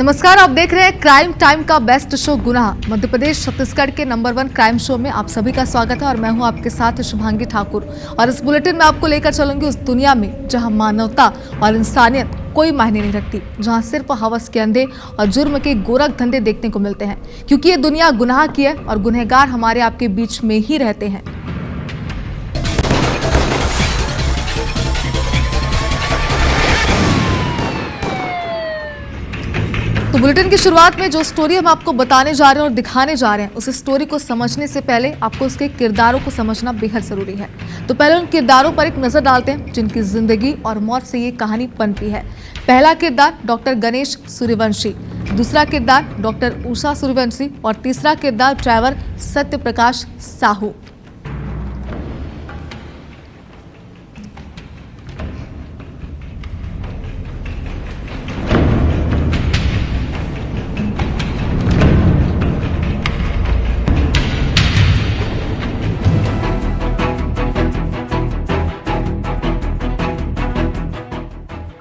नमस्कार, आप देख रहे हैं क्राइम टाइम का बेस्ट शो गुनाह। मध्य प्रदेश छत्तीसगढ़ के नंबर 1 क्राइम शो में आप सभी का स्वागत है और मैं हूं आपके साथ शुभांगी ठाकुर। और इस बुलेटिन में आपको लेकर चलूंगी उस दुनिया में जहां मानवता और इंसानियत कोई मायने नहीं रखती, जहां सिर्फ हवस के अंधे और जुर्म के गोरख धंधे देखने को मिलते हैं, क्योंकि ये दुनिया गुनाह की है और गुनहगार हमारे आपके बीच में ही रहते हैं। तो बुलेटिन की शुरुआत में जो स्टोरी हम आपको बताने जा रहे हैं और दिखाने जा रहे हैं, उस स्टोरी को समझने से पहले आपको उसके किरदारों को समझना बेहद जरूरी है। तो पहले उन किरदारों पर एक नजर डालते हैं जिनकी जिंदगी और मौत से ये कहानी पनपी है। पहला किरदार डॉक्टर गणेश सूर्यवंशी, दूसरा किरदार डॉक्टर उषा सूर्यवंशी और तीसरा किरदार ड्राइवर सत्य प्रकाश साहू।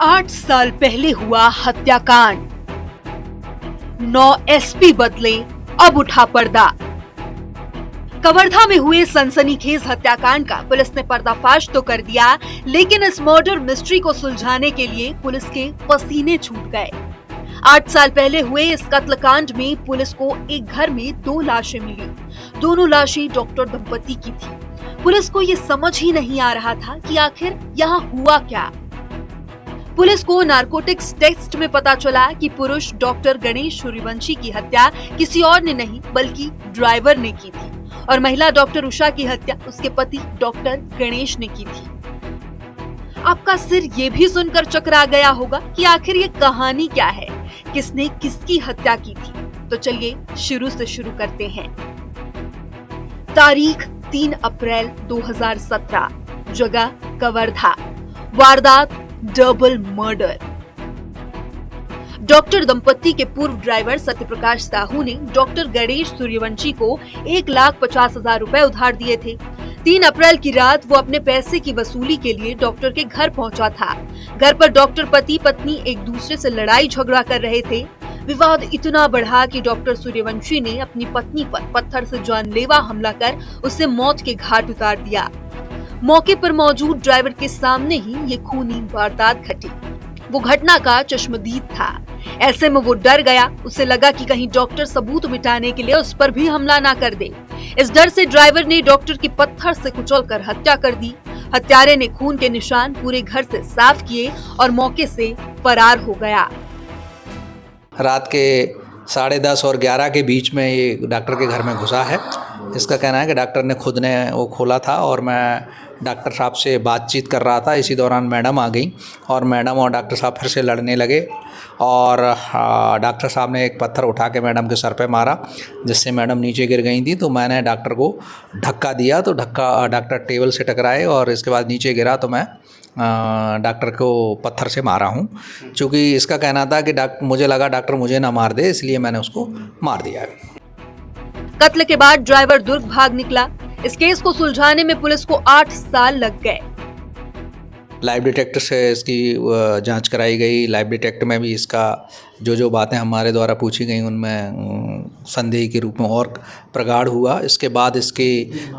8 साल पहले हुआ हत्याकांड, 9 एसपी बदले, अब उठा पर्दा। कवर्धा में हुए सनसनीखेज हत्याकांड का पुलिस ने पर्दाफाश तो कर दिया, लेकिन इस मर्डर मिस्ट्री को सुलझाने के लिए पुलिस के पसीने छूट गए। 8 साल पहले हुए इस कत्लकांड में पुलिस को एक घर में 2 लाशें मिली। दोनों लाशें डॉक्टर दंपति की थी। पुलिस को ये समझ ही नहीं आ रहा था कि आखिर यहाँ हुआ क्या। पुलिस को नारकोटिक्स टेस्ट में पता चला कि पुरुष डॉक्टर गणेश सूर्यवंशी की हत्या किसी और ने नहीं बल्कि ड्राइवर ने की थी और महिला डॉक्टर उषा की हत्या उसके पति डॉक्टर गणेश ने की थी। आपका सिर ये भी सुनकर चकरा गया होगा कि आखिर ये कहानी क्या है, किसने किसकी हत्या की थी। तो चलिए शुरू से शुरू करते हैं। तारीख 3 अप्रैल 2017, जगह कवर्धा, वारदात डबल मर्डर। डॉक्टर दंपति के पूर्व ड्राइवर सत्य प्रकाश साहू ने डॉक्टर गणेश सूर्यवंशी को 1,50,000 रुपए उधार दिए थे। 3 अप्रैल की रात वो अपने पैसे की वसूली के लिए डॉक्टर के घर पहुंचा था। घर पर डॉक्टर पति पत्नी एक दूसरे से लड़ाई झगड़ा कर रहे थे। विवाद इतना बढ़ा कि डॉक्टर सूर्यवंशी ने अपनी पत्नी पर पत्थर से जानलेवा हमला कर उसे मौत के घाट उतार दिया। मौके पर मौजूद ड्राइवर के सामने ही ये खूनी वारदात घटी। वो घटना का चश्मदीद था। ऐसे में वो डर गया। उसे लगा कि कहीं डॉक्टर सबूत मिटाने के लिए उस पर भी हमला ना कर दे। इस डर से ड्राइवर ने डॉक्टर की पत्थर से कुचलकर हत्या कर दी। हत्यारे ने खून के निशान पूरे घर से साफ किए और मौके से फरार हो गया। रात के 10:30 और 11 के बीच में ये डॉक्टर के घर में घुसा है। इसका कहना है कि डॉक्टर ने खुद ने वो खोला था और मैं डॉक्टर साहब से बातचीत कर रहा था। इसी दौरान मैडम आ गई और मैडम और डॉक्टर साहब फिर से लड़ने लगे और डॉक्टर साहब ने एक पत्थर उठा के मैडम के सर पे मारा, जिससे मैडम नीचे गिर गई थी। तो मैंने डॉक्टर को धक्का दिया तो डॉक्टर टेबल से टकराए और इसके बाद नीचे गिरा तो मैं डॉक्टर को पत्थर से मारा हूँ। चूँकि इसका कहना था कि मुझे लगा डॉक्टर मुझे ना मार दे, इसलिए मैंने उसको मार दिया। कत्ल के बाद ड्राइवर दुर्ग भाग निकला। इस केस को सुलझाने में पुलिस को 8 साल लग गए। लाइव डिटेक्टर से इसकी जांच कराई गई। लाइव डिटेक्टर में भी इसका जो बातें हमारे द्वारा पूछी गई उनमें संदेह के रूप में और प्रगाढ़ हुआ। इसके बाद इसकी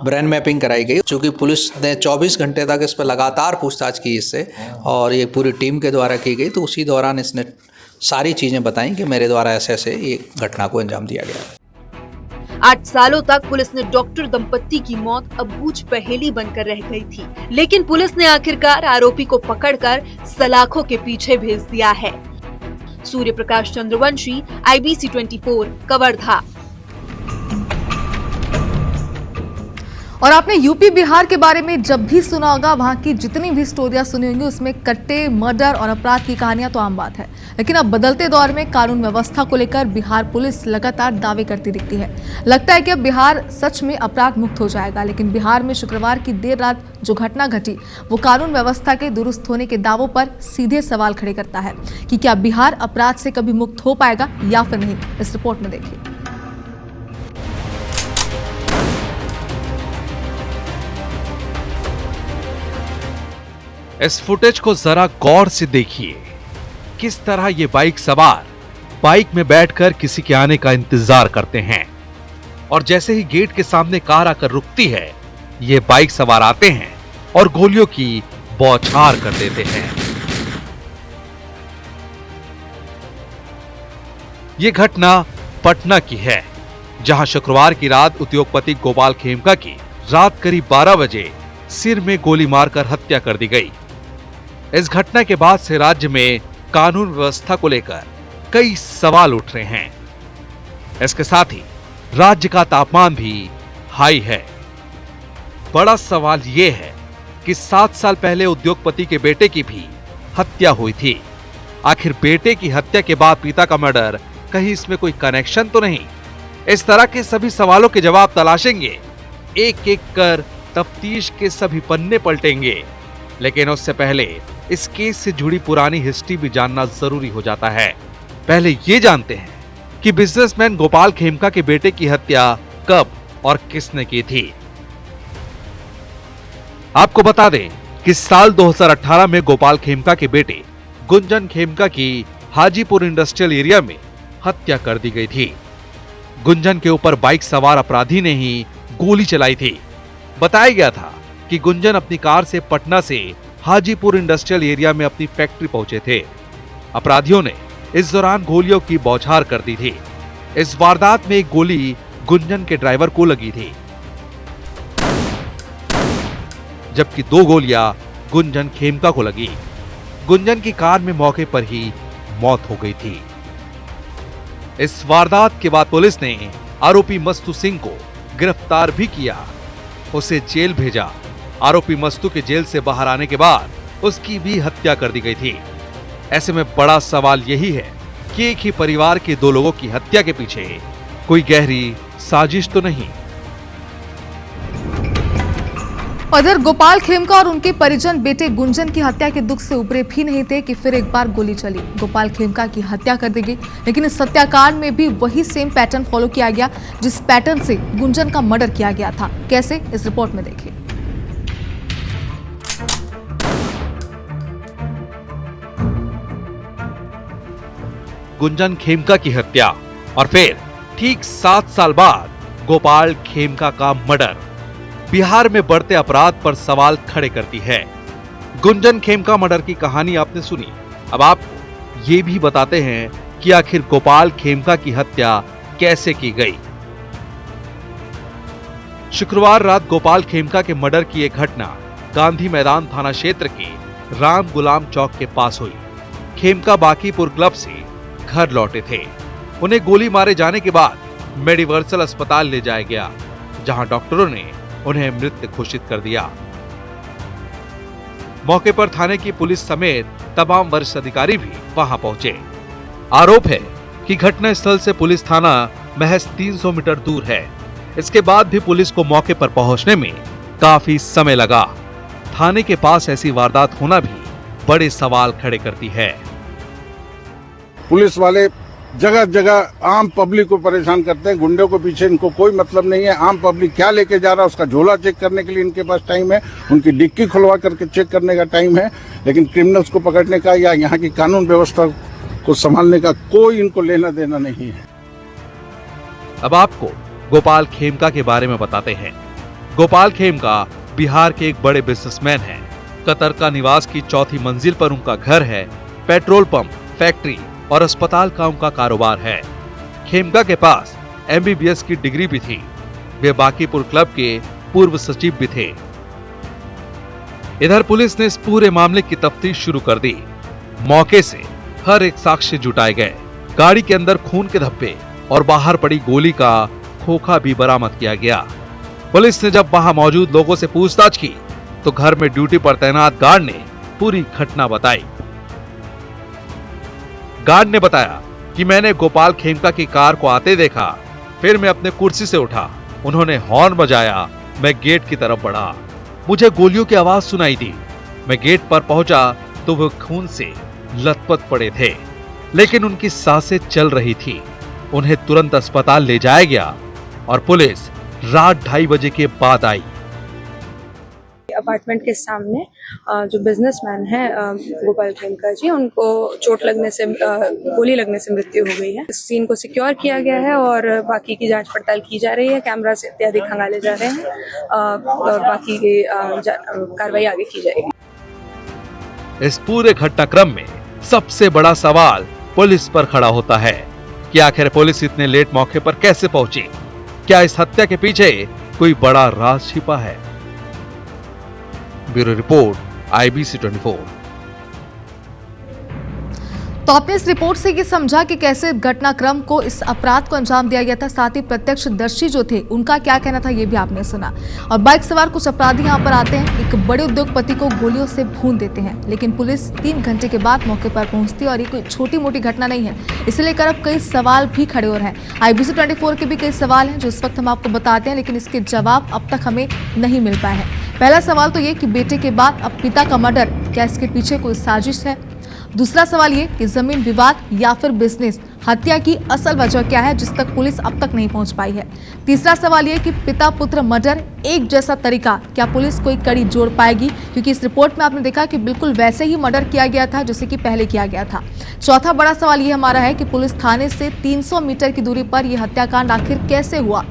ब्रेन मैपिंग कराई गई। चूँकि पुलिस ने 24 घंटे तक इस पर लगातार पूछताछ की इससे और ये पूरी टीम के द्वारा की गई, तो उसी दौरान इसने सारी चीज़ें बताई कि मेरे द्वारा ऐसे ऐसे ये घटना को अंजाम दिया गया। 8 सालों तक पुलिस ने डॉक्टर दंपति की मौत अबूझ पहेली बनकर रह गई थी, लेकिन पुलिस ने आखिरकार आरोपी को पकड़कर सलाखों के पीछे भेज दिया है। सूर्य प्रकाश चंद्रवंशी, IBC 24, कवर्धा। और आपने यूपी बिहार के बारे में जब भी सुना होगा, वहाँ की जितनी भी स्टोरियां सुनी होंगी, उसमें कट्टे मर्डर और अपराध की कहानियां तो आम बात है। लेकिन अब बदलते दौर में कानून व्यवस्था को लेकर बिहार पुलिस लगातार दावे करती दिखती है। लगता है कि अब बिहार सच में अपराध मुक्त हो जाएगा, लेकिन बिहार में शुक्रवार की देर रात जो घटना घटी वो कानून व्यवस्था के दुरुस्त होने के दावों पर सीधे सवाल खड़े करता है कि क्या बिहार अपराध से कभी मुक्त हो पाएगा या फिर नहीं। इस रिपोर्ट में देखिए। इस फुटेज को जरा गौर से देखिए। किस तरह ये बाइक सवार बाइक में बैठकर किसी के आने का इंतजार करते हैं और जैसे ही गेट के सामने कार आकर रुकती है, ये बाइक सवार आते हैं और गोलियों की बौछार कर देते हैं। ये घटना पटना की है, जहां शुक्रवार की रात उद्योगपति गोपाल खेमका की रात करीब 12 बजे सिर में गोली मारकर हत्या कर दी गई। इस घटना के बाद से राज्य में कानून व्यवस्था को लेकर कई सवाल उठ रहे हैं। इसके साथ ही राज्य का तापमान भी हाई है। बड़ा सवाल यह है कि 7 साल पहले उद्योगपति के बेटे की भी हत्या हुई थी। आखिर बेटे की हत्या के बाद पिता का मर्डर, कहीं इसमें कोई कनेक्शन तो नहीं? इस तरह के सभी सवालों के जवाब तलाशेंगे, एक एक कर तफ्तीश के सभी पन्ने पलटेंगे। लेकिन उससे पहले इस केस से जुड़ी पुरानी हिस्ट्री भी जानना जरूरी हो जाता है। पहले ये जानते हैं कि बिजनेसमैन गोपाल खेमका के बेटे की हत्या कब और किसने की थी। आपको बता दें कि साल 2018 में गोपाल खेमका के बेटे गुंजन खेमका की हाजीपुर इंडस्ट्रियल एरिया में हत्या कर दी गई थी। गुंजन के ऊपर बाइक सवार अपराधी ने ही गोली चलाई थी। बताया गया था कि गुंजन अपनी कार से पटना से हाजीपुर इंडस्ट्रियल एरिया में अपनी फैक्ट्री पहुंचे थे। अपराधियों ने इस दौरान गोलियों की बौछार कर दी थी। इस वारदात में एक गोली गुंजन के ड्राइवर को लगी थी, जबकि 2 गोलियां गुंजन खेमका को लगी। गुंजन की कार में मौके पर ही मौत हो गई थी। इस वारदात के बाद पुलिस ने आरोपी मस्तू सिंह को गिरफ्तार भी किया, उसे जेल भेजा। आरोपी मस्तू के जेल से बाहर आने के बाद उसकी भी हत्या कर दी गई थी। ऐसे में बड़ा सवाल यही है कि एक ही परिवार के 2 लोगों की हत्या के पीछे कोई गहरी साजिश तो नहीं? उधर गोपाल खेमका और उनके परिजन बेटे गुंजन की हत्या के दुख से उबरे भी नहीं थे कि फिर एक बार गोली चली, गोपाल खेमका की हत्या कर दी गई। लेकिन इस हत्याकांड में भी वही सेम पैटर्न फॉलो किया गया जिस पैटर्न से गुंजन का मर्डर किया गया था। कैसे, इस रिपोर्ट में देखिए। गुंजन खेमका की हत्या और फिर ठीक 7 साल बाद गोपाल खेमका का मर्डर बिहार में बढ़ते अपराध पर सवाल खड़े करती है। गुंजन खेमका मर्डर की कहानी आपने सुनी, अब आपको ये भी बताते हैं कि आखिर गोपाल खेमका की हत्या कैसे की गई। शुक्रवार रात गोपाल खेमका के मर्डर की एक घटना गांधी मैदान थाना क्षेत्र के राम गुलाम चौक के पास हुई। खेमका बाकीपुर क्लब से घर लौटे थे। उन्हें गोली मारे जाने के बाद मेडिवर्सल अस्पताल ले जाया गया, जहां डॉक्टरों ने उन्हें मृत घोषित कर दिया। मौके पर थाने की पुलिस समेत तमाम वरिष्ठ अधिकारी भी वहां पहुंचे। आरोप है कि घटनास्थल से पुलिस थाना महज 300 मीटर दूर है। इसके बाद भी पुलिस को मौके पर पहुंचने में काफी समय लगा। थाने के पास ऐसी वारदात होना भी बड़े सवाल खड़े करती है। पुलिस वाले जगह जगह आम पब्लिक को परेशान करते हैं। गुंडों के पीछे इनको कोई मतलब नहीं है। आम पब्लिक क्या लेके जा रहा है उसका झोला चेक करने के लिए इनके पास टाइम है, उनकी डिक्की खुलवा करके चेक करने का टाइम है, लेकिन क्रिमिनल्स को पकड़ने का या यहाँ की कानून व्यवस्था को संभालने का कोई इनको लेना देना नहीं है। अब आपको गोपाल खेमका के बारे में बताते हैं। गोपाल खेमका बिहार के एक बड़े बिजनेसमैन हैं। कतर का निवास की 4थी मंजिल पर उनका घर है। पेट्रोल पंप, फैक्ट्री और अस्पताल का उनका कारोबार है। खेमका के पास MBBS की डिग्री भी थी। वे बाकीपुर क्लब के पूर्व सचिव भी थे। इधर पुलिस ने इस पूरे मामले की तफ्तीश शुरू कर दी। मौके से हर एक साक्ष्य जुटाए गए। गाड़ी के अंदर खून के धब्बे और बाहर पड़ी गोली का खोखा भी बरामद किया गया। पुलिस ने जब वहां मौजूद लोगों से पूछताछ की तो घर में ड्यूटी पर तैनात गार्ड ने पूरी घटना बताई। गार्ड ने बताया कि मैंने गोपाल खेमका की कार को आते देखा, फिर मैं अपने कुर्सी से उठा। उन्होंने हॉर्न बजाया, मैं गेट की तरफ बढ़ा। मुझे गोलियों की आवाज सुनाई दी। मैं गेट पर पहुंचा तो वो खून से लथपथ पड़े थे, लेकिन उनकी सांसें चल रही थी। उन्हें तुरंत अस्पताल ले जाया गया और पुलिस रात 2:30 बजे के बाद आई। अपार्टमेंट के सामने जो बिजनेसमैन है गोपाल खेमका जी, उनको चोट लगने से गोली लगने से मृत्यु हो गई है। इस सीन को सिक्योर किया गया है और बाकी की जांच पड़ताल की जा रही है। कैमरा से इत्यादि खंगाले जा रहे हैं और बाकी की कार्रवाई आगे की जाएगी। इस पूरे घटनाक्रम में सबसे बड़ा सवाल पुलिस पर खड़ा होता है कि आखिर पुलिस इतने लेट मौके पर कैसे पहुंची। क्या इस हत्या के पीछे कोई बड़ा राज छिपा है? Bureau report, IBC 24। तो आपने इस रिपोर्ट से ये समझा कि कैसे घटनाक्रम को, इस अपराध को अंजाम दिया गया था। साथ ही प्रत्यक्षदर्शी जो थे उनका क्या कहना था ये भी आपने सुना। और बाइक सवार कुछ अपराधी यहाँ पर आते हैं, एक बड़े उद्योगपति को गोलियों से भून देते हैं, लेकिन पुलिस 3 घंटे के बाद मौके पर पहुंचती है। और ये कोई छोटी मोटी घटना नहीं है, इसे लेकर अब कई सवाल भी खड़े हो रहे हैं। IBC 24 के भी कई सवाल हैं जो इस वक्त हम आपको बताते हैं, लेकिन इसके जवाब अब तक हमें नहीं मिल पाए हैं। पहला सवाल तो ये कि बेटे के बाद अब पिता का मर्डर, क्या इसके पीछे कोई साजिश है? दूसरा सवाल ये कि जमीन विवाद या फिर बिजनेस, हत्या की असल वजह क्या है जिस तक पुलिस अब तक नहीं पहुंच पाई है? तीसरा सवाल ये कि पिता पुत्र मर्डर, एक जैसा तरीका, क्या पुलिस कोई कड़ी जोड़ पाएगी? क्योंकि इस रिपोर्ट में आपने देखा कि बिल्कुल वैसे ही मर्डर किया गया था जैसे कि पहले किया गया था। चौथा बड़ा सवाल ये हमारा है कि पुलिस थाने से 300 मीटर की दूरी पर यह हत्याकांड आखिर कैसे हुआ?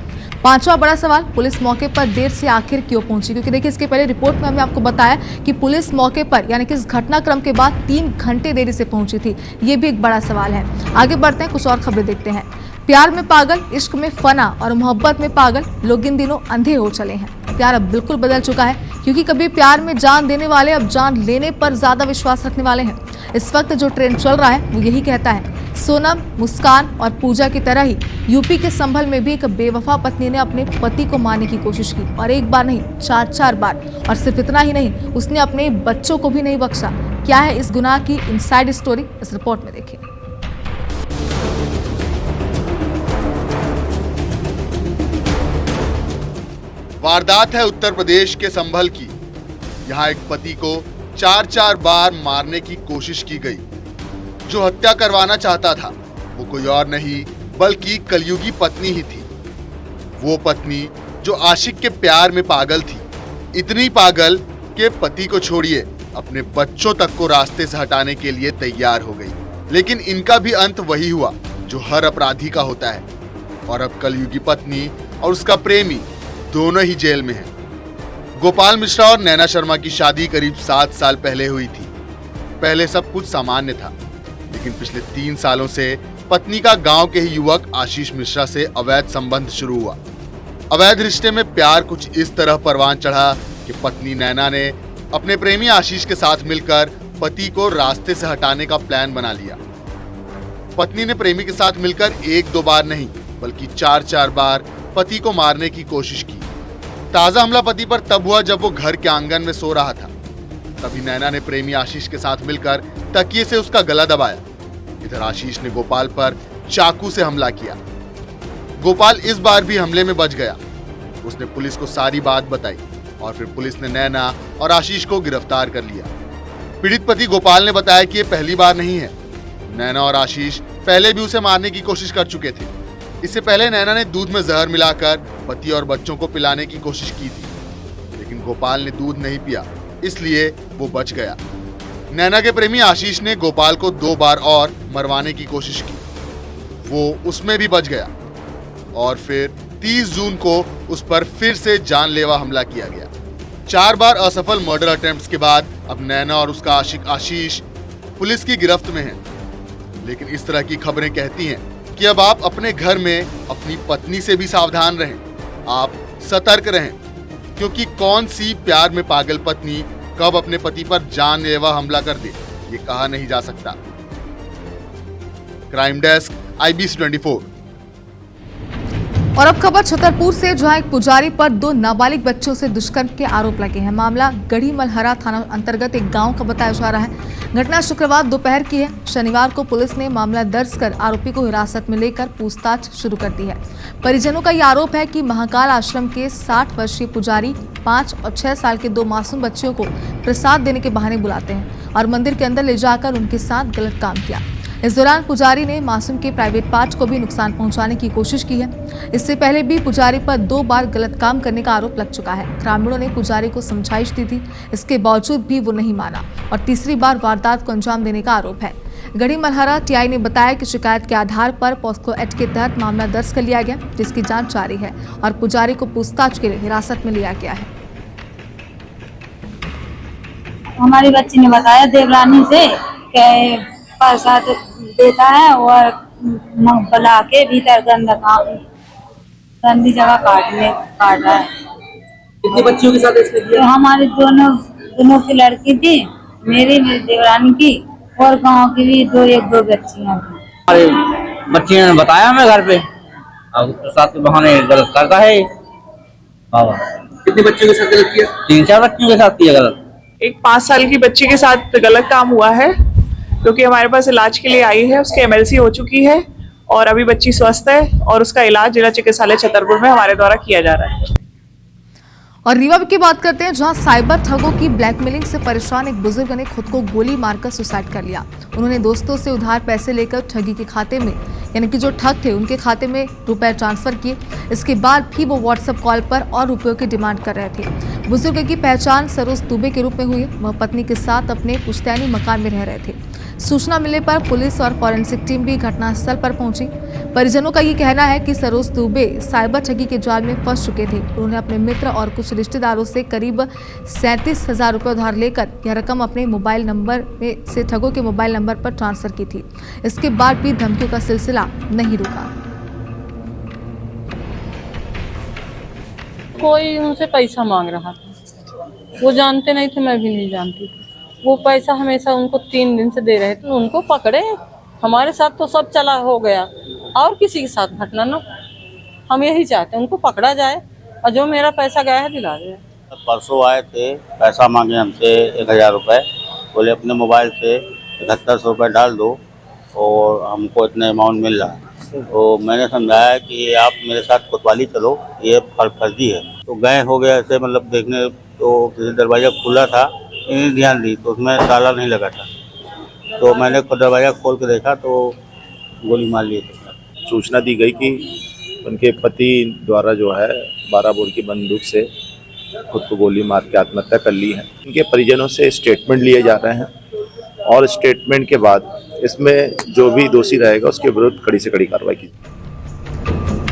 पांचवा बड़ा सवाल, पुलिस मौके पर देर से आखिर क्यों पहुंची? क्योंकि देखिए इसके पहले रिपोर्ट में हमने आपको बताया कि पुलिस मौके पर यानी कि इस घटनाक्रम के बाद 3 घंटे देरी से पहुंची थी। ये भी एक बड़ा सवाल है। आगे बढ़ते हैं, कुछ और खबरें देखते हैं। प्यार में पागल, इश्क में फना और मोहब्बत में पागल लोग इन दिनों अंधे हो चले हैं। प्यार अब बिल्कुल बदल चुका है, क्योंकि कभी प्यार में जान देने वाले अब जान लेने पर ज्यादा विश्वास रखने वाले हैं। इस वक्त जो ट्रेंड चल रहा है वो यही कहता है। सोनम, मुस्कान और पूजा की तरह ही यूपी के संभल में भी एक बेवफा पत्नी ने अपने पति को मारने की कोशिश की, और एक बार नहीं 4 बार। और सिर्फ इतना ही नहीं, उसने अपने बच्चों को भी नहीं बख्शा। क्या है इस गुनाह की इनसाइड स्टोरी, इस रिपोर्ट में देखिए। वारदात है उत्तर प्रदेश के संभल की। यहाँ एक पति को 4 बार मारने की कोशिश की गई। जो हत्या करवाना चाहता था वो कोई और नहीं बल्कि कलयुगी पत्नी ही थी। वो पत्नी जो आशिक के प्यार में पागल थी, इतनी पागल कि पति को छोड़िए अपने बच्चों तक को रास्ते से हटाने के लिए तैयार हो गई। लेकिन इनका भी अंत वही हुआ जो हर अपराधी का होता है। और अब कलयुगी पत्नी और उसका प्रेमी दोनों ही जेल में हैं। गोपाल मिश्रा और नैना शर्मा की शादी करीब 7 साल पहले हुई थी। पहले सब कुछ सामान्य था, लेकिन पिछले 3 सालों से पत्नी का गांव के ही युवक आशीष मिश्रा से अवैध संबंध शुरू हुआ। अवैध रिश्ते में प्यार कुछ इस तरह परवान चढ़ा कि पत्नी नैना ने अपने प्रेमी आशीष के साथ मिलकर पति को रास्ते से हटाने का प्लान बना लिया। पत्नी ने प्रेमी के साथ मिलकर 1-2 बार नहीं बल्कि 4 बार पति को मारने की कोशिश की। ताजा हमला पति पर तब हुआ जब वो घर के आंगन में सो रहा था। तभी नैना ने प्रेमी आशीष के साथ मिलकर तकिए से उसका गला दबाया। इधर आशीष ने गोपाल पर चाकू से हमला किया। गोपाल इस बार भी हमले में बच गया। उसने पुलिस को सारी बात बताई और फिर पुलिस ने नैना और आशीष को गिरफ्तार कर लिया। पीड़ित पति गोपाल ने बताया कि ये पहली बार नहीं है। नैना और आशीष पहले भी उसे मारने की कोशिश कर चुके थे। इससे पहले नैना ने दूध में जहर मिलाकर पति और बच्चों को पिलाने की कोशिश की थी, लेकिन गोपाल ने दूध नहीं पिया, इसलिए वो बच गया। नैना के प्रेमी आशीष ने गोपाल को 2 बार और मरवाने की कोशिश की, वो उसमें भी बच गया। और फिर 30 जून को उस पर फिर से जानलेवा हमला किया गया। 4 बार असफल मर्डर अटेम्प्ट्स के बाद अब नैना और उसका आशिक आशीष पुलिस की गिरफ्त में हैं। लेकिन इस तरह की खबरें कहती हैं कि अब आप अपने घर में अपनी पत्नी से भी सावधान रहें, आप सतर्क रहें, क्योंकि कौन सी प्यार में पागल पत्नी कब अपने पति पर जानलेवा हमला कर दे ये कहा नहीं जा सकता। Crime desk, IBC 24। और अब खबर छतरपुर से, जहां एक पुजारी पर 2 नाबालिग बच्चों से दुष्कर्म के आरोप लगे हैं। मामला गढ़ी मलहरा थाना अंतर्गत एक गांव का बताया जा रहा है। घटना शुक्रवार दोपहर की है। शनिवार को पुलिस ने मामला दर्ज कर आरोपी को हिरासत में लेकर पूछताछ शुरू कर दी है। परिजनों का यह आरोप है कि महाकाल आश्रम के 60 वर्षीय पुजारी 5 और 6 साल के 2 मासूम बच्चियों को प्रसाद देने के बहाने बुलाते हैं और मंदिर के अंदर ले जाकर उनके साथ गलत काम किया। इस दौरान पुजारी ने मासूम के प्राइवेट पार्ट को भी नुकसान पहुंचाने की कोशिश की है। इससे पहले भी पुजारी पर 2 बार गलत काम करने का आरोप लग चुका है। ग्रामीणों ने पुजारी को समझाइश दी थी, इसके बावजूद भी वो नहीं माना और तीसरी बार वारदात को अंजाम देने का आरोप है। गढ़ी मल्हारा टीआई ने बताया कि शिकायत के आधार पर पॉस्को एक्ट के तहत मामला दर्ज कर लिया गया, जिसकी जांच जारी है और पुजारी को पूछताछ के लिए हिरासत में लिया गया है। हमारी बच्ची ने बताया देवरानी से कि प्रसाद देता है और बुला के भीतर गंदी जगह काट रहा है। कितनी बच्चियों के साथ इसने किया? तो हमारी दोनों की लड़की थी, मेरी देवरानी की और गांव की भी दो बच्चियां थी। हमारे बच्ची ने बताया हमें घर पे, अब प्रसाद के बहाने गलत करता है। बाबा कितनी बच्चियों के साथ गलत किया? 3-4 बच्चियों के साथ किया गलत। एक 5 साल की बच्ची के साथ गलत काम हुआ है, क्योंकि हमारे पास इलाज के लिए आई है। उसकी MLC हो चुकी है और अभी बच्ची स्वस्थ है और उसका इलाज जिला चिकित्सालय छतरपुर में हमारे द्वारा किया जा रहा है। और रीवा की बात करते हैं, जहां साइबर ठगों की ब्लैकमेलिंग से परेशान एक बुजुर्ग ने खुद को गोली मारकर सुसाइड कर लिया। उन्होंने दोस्तों से उधार पैसे लेकर ठगी के खाते में, यानी कि जो ठग थे उनके खाते में रुपए ट्रांसफर किए। इसके बाद भी वो व्हाट्सएप कॉल पर और रुपयों की डिमांड कर रहे थे। बुजुर्ग की पहचान सरोज दुबे के रूप में हुई। वह पत्नी के साथ अपने पुश्तैनी मकान में रह रहे थे। सूचना मिलने पर पुलिस और फॉरेंसिक टीम भी घटनास्थल पर पहुंची। परिजनों का ये कहना है कि सरोज दुबे साइबर ठगी के जाल में फंस चुके थे। उन्होंने अपने मित्र और कुछ रिश्तेदारों से करीब 37,000 रुपये उधार लेकर यह रकम अपने मोबाइल नंबर में से ठगों के मोबाइल नंबर पर ट्रांसफर की थी। इसके बाद भी धमकियों का सिलसिला नहीं रुका। कोई उनसे पैसा मांग रहा था, वो जानते नहीं थे, मैं भी नहीं जानती थी। वो पैसा हमेशा उनको 3 दिन से दे रहे थे, उनको पकड़े। हमारे साथ तो सब चला हो गया और किसी के साथ घटना ना। हम यही चाहते हैं उनको पकड़ा जाए और जो मेरा पैसा गया है दिला दे। परसों आए थे, पैसा मांगे हमसे 1000 रुपये। बोले अपने मोबाइल से 7100 रुपये डाल दो और हमको इतना अमाउंट मिल रहा है। तो मैंने समझाया कि आप मेरे साथ कोतवाली चलो, ये फर्जी है। तो गए हो गया ऐसे, मतलब देखने तो दरवाज़ा खुला था, इन्हें ध्यान दी तो उसमें ताला नहीं लगा था। तो मैंने दरवाज़ा खोल के देखा तो गोली मार ली थी। सूचना दी गई कि उनके पति द्वारा जो है 12 बोर की बंदूक से खुद को गोली मार के आत्महत्या कर ली है। उनके परिजनों से स्टेटमेंट लिए जा रहे हैं और स्टेटमेंट के बाद इसमें जो भी दोषी रहेगा उसके विरुद्ध कड़ी से कड़ी कार्रवाई की।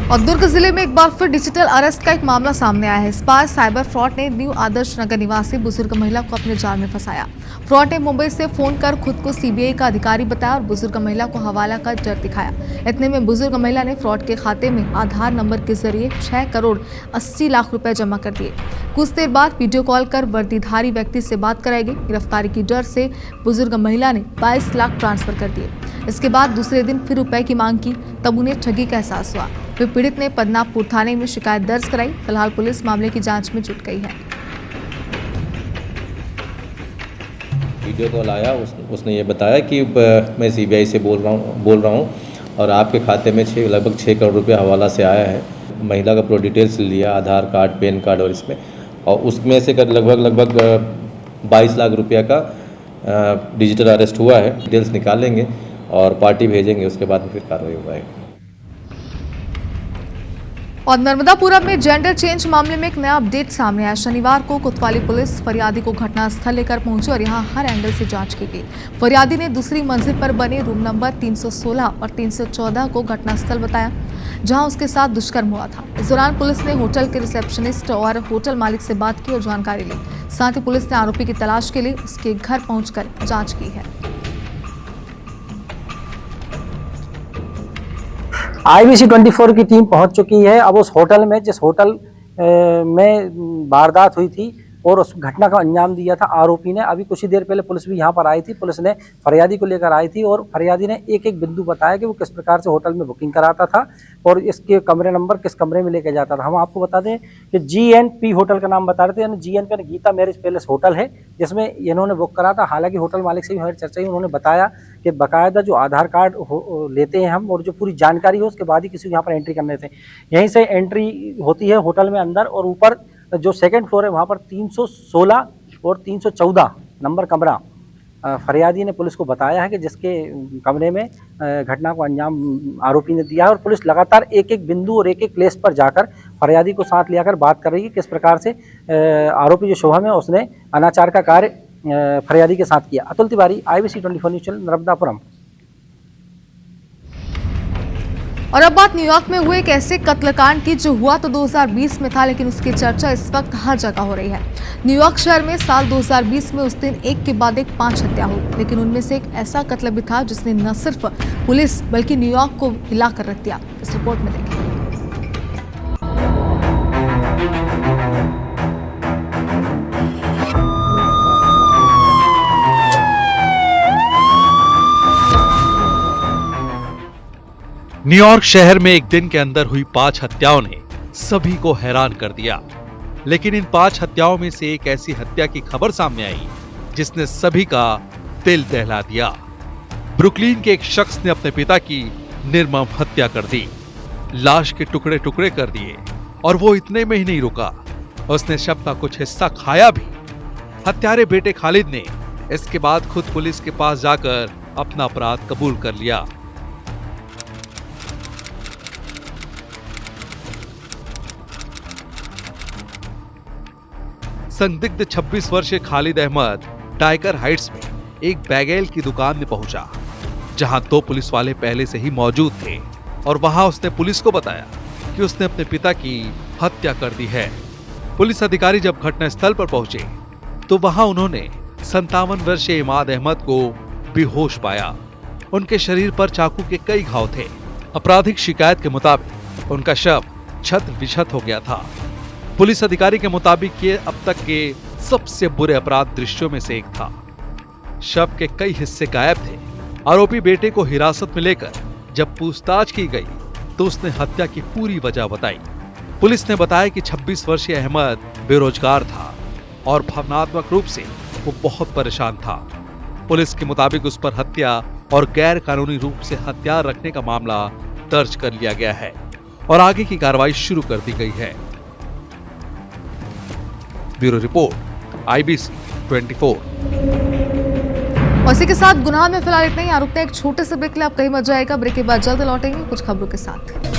और दुर्ग जिले में एक बार फिर डिजिटल अरेस्ट का एक मामला सामने आया है। इस बार साइबर फ्रॉड ने न्यू आदर्श नगर निवासी बुजुर्ग महिला को अपने जाल में फंसाया। फ्रॉड ने मुंबई से फोन कर खुद को CBI का अधिकारी बताया और बुजुर्ग महिला को हवाला का डर दिखाया। इतने में बुजुर्ग महिला ने फ्रॉड के खाते में आधार नंबर के जरिए 6 करोड़ 80 लाख रुपए जमा कर दिए। कुछ देर बाद वीडियो कॉल कर वर्दीधारी व्यक्ति से बात कराई गई। गिरफ्तारी की डर से बुजुर्ग महिला ने 22 लाख ट्रांसफर कर दिए। इसके बाद दूसरे दिन फिर रुपए की मांग की, तब उन्हें ठगी का एहसास हुआ। फिर पीड़ित ने पद्मनाभपुर थाने में शिकायत दर्ज कराई। फिलहाल पुलिस मामले की जांच में जुट गई है। वीडियो कॉल आया, उसने ये बताया कि मैं CBI से बोल रहा हूँ और आपके खाते में लगभग 6 करोड़ रुपए हवाला से आया है। महिला का पूरा डिटेल्स लिया, आधार कार्ड, पैन कार्ड और इसमें, और उसमें से लगभग 22 लाख रुपया का डिजिटल अरेस्ट हुआ है। डिटेल्स निकालेंगे और पार्टी भेजेंगे, उसके बाद फिर कार्रवाई होगा। और नर्मदापुरम में जेंडर चेंज मामले में एक नया अपडेट सामने आया। शनिवार को कोतवाली पुलिस फरियादी को घटनास्थल लेकर पहुंची और यहां हर एंगल से जांच की गई। फरियादी ने दूसरी मंजिल पर बने रूम नंबर 316 और 314 को घटनास्थल बताया, जहां उसके साथ दुष्कर्म हुआ था। इस दौरान पुलिस ने होटल के रिसेप्शनिस्ट और होटल मालिक से बात की और जानकारी ली। साथ ही पुलिस ने आरोपी की तलाश के लिए उसके घर पहुंचकर जांच की है। IBC 24 की टीम पहुंच चुकी है। अब उस होटल में, जिस होटल में वारदात हुई थी और उस घटना का अंजाम दिया था आरोपी ने, अभी कुछ ही देर पहले पुलिस भी यहाँ पर आई थी। पुलिस ने फरियादी को लेकर आई थी और फरियादी ने एक एक बिंदु बताया कि वो किस प्रकार से होटल में बुकिंग कराता था और इसके कमरे नंबर किस कमरे में लेकर जाता था। हम आपको बता दें कि GNP होटल का नाम बता रहे थे, यानी GNP Geeta marriage palace hotel है, जिसमें इन्होंने बुक करा था। हालांकि होटल मालिक से भी हमारी चर्चा हुई, उन्होंने बताया कि बाकायदा जो आधार कार्ड लेते हैं हम और जो पूरी जानकारी हो उसके बाद ही किसी को यहाँ पर एंट्री करने थे। यहीं से एंट्री होती है होटल में अंदर, और ऊपर जो सेकंड फ्लोर है वहाँ पर 316 और 314 नंबर कमरा, फरियादी ने पुलिस को बताया है कि जिसके कमरे में घटना को अंजाम आरोपी ने दिया है, और पुलिस लगातार एक एक बिंदु और एक एक प्लेस पर जाकर फरियादी को साथ लेकर बात कर रही है किस प्रकार से आरोपी जो शोभम है उसने अनाचार का कार्य फरियादी के साथ किया। Atul Tiwari, IBC 24 news channel, Narmadapuram. और अब बात न्यूयॉर्क में हुए एक ऐसे कत्लकांड की जो हुआ तो 2020 में था, लेकिन उसकी चर्चा इस वक्त हर जगह हो रही है। न्यूयॉर्क शहर में साल 2020 में उस दिन एक के बाद एक 5 हत्या हुई, लेकिन उनमें से एक ऐसा कत्ल भी था जिसने न सिर्फ पुलिस बल्कि न्यूयॉर्क को हिला कर रख दिया। इस रिपोर्ट में देखिए। न्यूयॉर्क शहर में एक दिन के अंदर हुई 5 हत्याओं ने सभी को हैरान कर दिया, लेकिन इन 5 हत्याओं में से एक ऐसी हत्या की खबर सामने आई जिसने सभी का दिल दहला दिया। ब्रुकलिन के एक शख्स ने अपने पिता की निर्मम हत्या कर दी, लाश के टुकड़े टुकड़े कर दिए, और वो इतने में ही नहीं रुका, उसने शव का कुछ हिस्सा खाया भी। हत्यारे बेटे खालिद ने इसके बाद खुद पुलिस के पास जाकर अपना अपराध कबूल कर लिया। संदिग्ध 26 वर्षीय खालिद अहमद टाइगर हाइट्स में एक बैगेल की दुकान में पहुंचा, जहां 2 पुलिस वाले पहले से ही मौजूद थे, और वहां उसने पुलिस को बताया कि उसने अपने पिता की हत्या कर दी है। पुलिस अधिकारी जब घटनास्थल पर पहुंचे तो वहां उन्होंने 57 वर्षीय इमाद अहमद को बेहोश पाया। उनके शरीर पर चाकू के कई घाव थे। आपराधिक शिकायत के मुताबिक उनका शव छत विछत हो गया था। पुलिस अधिकारी के मुताबिक ये अब तक के सबसे बुरे अपराध दृश्यों में से एक था। शव के कई हिस्से गायब थे। आरोपी बेटे को हिरासत में लेकर जब पूछताछ की गई तो उसने हत्या की पूरी वजह बताई। पुलिस ने बताया कि 26 वर्षीय अहमद बेरोजगार था और भावनात्मक रूप से वो बहुत परेशान था। पुलिस के मुताबिक उस पर हत्या और गैर कानूनी रूप से हथियार रखने का मामला दर्ज कर लिया गया है और आगे की कार्रवाई शुरू कर दी गई है। Bureau report, IBC 24। और इसी के साथ गुनाह में फिलहाल इतना ही। आरोप ने एक छोटे से ब्रेक के लिए आप कहीं मत जाएगा। ब्रेक के बाद जल्द लौटेंगे कुछ खबरों के साथ।